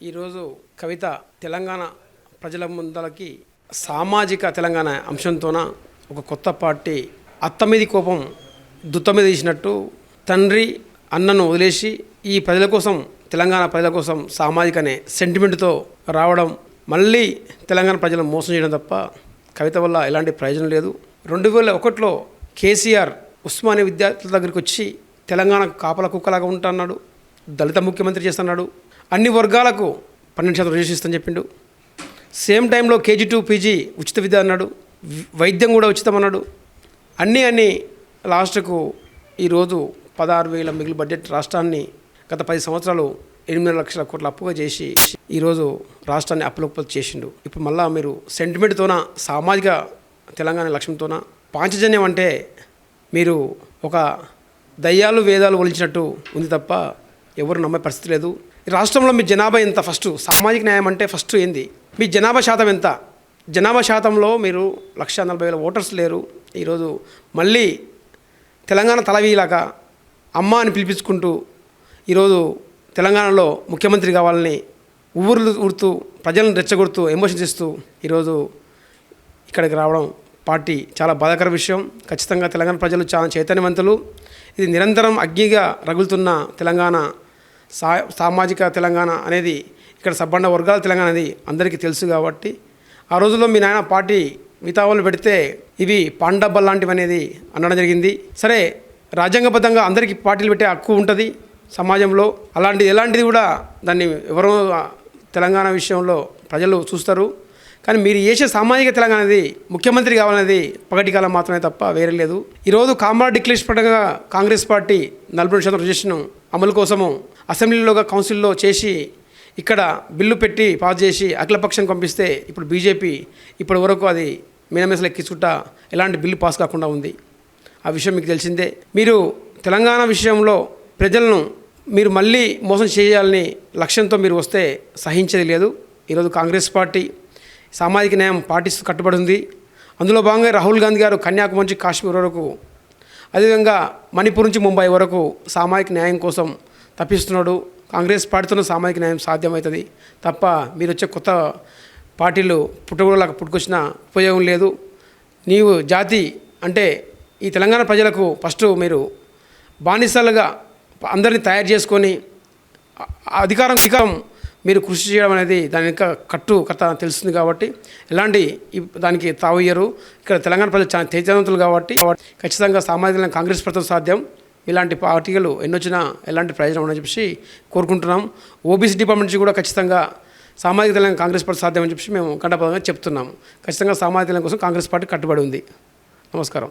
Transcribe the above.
ఈరోజు కవిత తెలంగాణ ప్రజల ముందలకి సామాజిక తెలంగాణ అంశంతోన ఒక కొత్త పార్టీ అత్త మీద కోపం దుత్త మీద తీసినట్టు తండ్రి అన్నను వదిలేసి ఈ ప్రజల కోసం తెలంగాణ ప్రజల కోసం సామాజిక అనే సెంటిమెంట్తో రావడం, మళ్ళీ తెలంగాణ ప్రజలను మోసం చేయడం తప్ప కవిత వల్ల ఎలాంటి ప్రయోజనం లేదు. 2001లో కేసీఆర్ ఉస్మానియా విద్యార్థుల దగ్గరికి వచ్చి తెలంగాణ కాపల కుక్కలాగా ఉంటాన్నాడు, దళిత ముఖ్యమంత్రి చేస్తున్నాడు, అన్ని వర్గాలకు 12% రిజర్వేషన్ చెప్పిండు. సేమ్ టైంలో KG to PG ఉచిత విద్య అన్నాడు, వైద్యం కూడా ఉచితం అన్నాడు. అన్నీ లాస్ట్కు ఈరోజు 16,000 మిగిలిన బడ్జెట్ రాష్ట్రాన్ని గత 10 సంవత్సరాలు 8 లక్షల కోట్ల అప్పుగా చేసి ఈరోజు రాష్ట్రాన్ని అప్పులొప్పులు చేసిండు. ఇప్పుడు మళ్ళా మీరు సెంటిమెంట్తోన సామాజిక తెలంగాణ లక్ష్యంతోన పాంచజన్యం అంటే మీరు ఒక దయ్యాలు వేదాలు ఒలిచినట్టు ఉంది తప్ప ఎవరు నమ్మే పరిస్థితి లేదు. ఈ రాష్ట్రంలో మీ జనాభా ఎంత? ఫస్ట్ సామాజిక న్యాయం అంటే ఫస్ట్ ఏంది? మీ జనాభా శాతం ఎంత? జనాభా శాతంలో మీరు 140,000 ఓటర్స్ లేరు. ఈరోజు మళ్ళీ తెలంగాణ తలవీలాగా అమ్మ అని పిలిపించుకుంటూ ఈరోజు తెలంగాణలో ముఖ్యమంత్రి కావాలని ఊర్లు ఊరుతూ ప్రజలను రెచ్చగొడుతూ ఎమోషన్స్ ఇస్తూ ఈరోజు ఇక్కడికి రావడం పార్టీ చాలా బాధాకర విషయం. ఖచ్చితంగా తెలంగాణ ప్రజలు చాలా చైతన్యవంతులు. ఇది నిరంతరం అగ్నిగా రగులుతున్న తెలంగాణ సామాజిక తెలంగాణ అనేది, ఇక్కడ సబ్బండ వర్గాల తెలంగాణ అనేది అందరికీ తెలుసు. కాబట్టి ఆ రోజుల్లో మీ నాయన పార్టీ మిగతావాళ్ళు పెడితే ఇవి పాండబ్బల్ లాంటివి అనేది అనడం జరిగింది. సరే, రాజ్యాంగబద్ధంగా అందరికీ పార్టీలు పెట్టే హక్కు ఉంటుంది సమాజంలో. ఎలాంటిది కూడా దాన్ని ఎవరో తెలంగాణ విషయంలో ప్రజలు చూస్తారు. కానీ మీరు చేసే సామాజిక తెలంగాణ అనేది ముఖ్యమంత్రి కావాలనేది పగటి కాలం మాత్రమే తప్ప వేరే లేదు. ఈరోజు కామరాజ్ డిక్లేరేషన్ పరంగా కాంగ్రెస్ పార్టీ 42% రిజర్వేషన్ అమలు కోసము అసెంబ్లీలోగా కౌన్సిల్లో చేసి ఇక్కడ బిల్లు పెట్టి పాస్ చేసి అఖిలపక్షం పంపిస్తే ఇప్పుడు బీజేపీ ఇప్పటి వరకు అది మీనమేసలు ఎక్కించుకుంటా ఎలాంటి బిల్లు పాస్ కాకుండా ఉంది. ఆ విషయం మీకు తెలిసిందే. మీరు తెలంగాణ విషయంలో ప్రజలను మీరు మళ్ళీ మోసం చేయాలని లక్ష్యంతో మీరు వస్తే సహించేది లేదు. ఈరోజు కాంగ్రెస్ పార్టీ సామాజిక న్యాయం పాటిస్తూ కట్టుబడి ఉంది. అందులో భాగంగా రాహుల్ గాంధీ గారు కన్యాకుమారి నుంచి కాశ్మీర్ వరకు, అదేవిధంగా మణిపూర్ నుంచి ముంబై వరకు సామాజిక న్యాయం కోసం తప్పిస్తున్నాడు. కాంగ్రెస్ పార్టీతో సామాజిక న్యాయం సాధ్యమవుతుంది తప్ప మీరు వచ్చే కొత్త పార్టీలు పుట్టగొడలాగా పుట్టుకొచ్చిన ఉపయోగం లేదు. నీవు జాతి అంటే ఈ తెలంగాణ ప్రజలకు ఫస్ట్ మీరు బానిసలుగా అందరినీ తయారు చేసుకొని అధికారం మీరు కృషి చేయడం అనేది దాని ఇంకా కథ తెలుస్తుంది. కాబట్టి ఎలాంటి దానికి తావయ్యరు. ఇక్కడ తెలంగాణ ప్రజలు చాలా చైతన్యవంతులు కాబట్టి ఖచ్చితంగా సామాజిక కాంగ్రెస్ ప్రభుత్వం సాధ్యం. ఇలాంటి పార్టీలు ఎన్నొచ్చినా ఎలాంటి ప్రయోజనం ఉండని చెప్పి కోరుకుంటున్నాం. ఓబీసీ డిపార్ట్మెంట్ నుంచి కూడా ఖచ్చితంగా సామాజిక తెలంగాణ కాంగ్రెస్ పార్టీ సాధ్యం అని చెప్పి మేము గంటపదంగా చెప్తున్నాము. ఖచ్చితంగా సామాజిక తెలంగాణ కోసం కాంగ్రెస్ పార్టీ కట్టుబడి ఉంది. నమస్కారం.